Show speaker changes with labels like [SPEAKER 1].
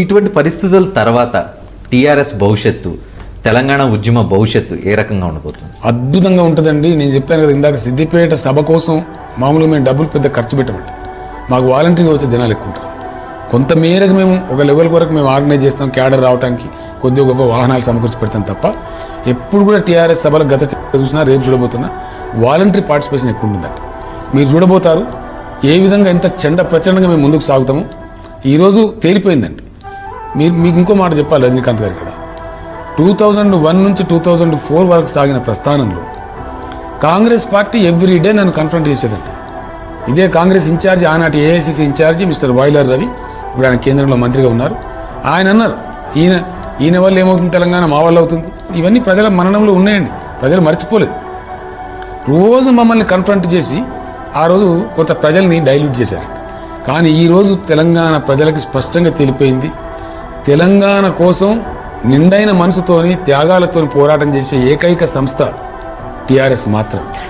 [SPEAKER 1] ఇటువంటి పరిస్థితుల తర్వాత టీఆర్ఎస్ భవిష్యత్తు, తెలంగాణ ఉద్యమ భవిష్యత్తు ఏ రకంగా ఉండబోతుంది?
[SPEAKER 2] అద్భుతంగా ఉంటుందండి. నేను చెప్పాను కదా ఇందాక, సిద్దిపేట సభ కోసం మామూలుగా మేము డబ్బులు పెద్ద ఖర్చు పెట్టమంటే మాకు వాలంటీర్గా వచ్చే జనాలు ఎక్కువ ఉంటారు. కొంత మేరకు మేము ఒక లెవెల్ వరకు మేము ఆర్గనైజ్ చేస్తాం, క్యాడర్ రావడానికి కొద్దిగా గొప్ప వాహనాలు సమకూర్చి పెడతాం తప్ప ఎప్పుడు కూడా టీఆర్ఎస్ సభలో గత చూసినా రేపు చూడబోతున్నా వాలంటరీ పార్టిసిపేషన్ ఎక్కువ ఉంటుందంట. మీరు చూడబోతారు ఏ విధంగా ఎంత ప్రచండంగా మేము ముందుకు సాగుతామో ఈరోజు తేలిపోయిందండి. మీకు ఇంకో మాట చెప్పాలి రజనీకాంత్ గారు, ఇక్కడ 2001 నుంచి 2004 వరకు సాగిన ప్రస్థానంలో కాంగ్రెస్ పార్టీ ఎవ్రీడే నన్ను కన్ఫ్రంట్ చేసేదంట. ఇదే కాంగ్రెస్ ఇన్ఛార్జి, ఆనాటి ఏఐసిసి ఇన్ఛార్జి మిస్టర్ వైలర్ రవి, ఇప్పుడు ఆయన కేంద్రంలో మంత్రిగా ఉన్నారు. ఆయన అన్నారు, ఈయన వల్ల ఏమవుతుంది తెలంగాణ, మా వల్ల అవుతుంది. ఇవన్నీ ప్రజల మననంలో ఉన్నాయండి, ప్రజలు మర్చిపోలేదు. రోజు మమ్మల్ని కన్ఫ్రంట్ చేసి ఆ రోజు కొంత ప్రజల్ని డైల్యూట్ చేశారు. కానీ ఈరోజు తెలంగాణ ప్రజలకు స్పష్టంగా తెలిపోయింది, తెలంగాణ కోసం నిండైన మనసుతోని త్యాగాలతోని పోరాటం చేసే ఏకైక సంస్థ టీఆర్ఎస్ మాత్రం.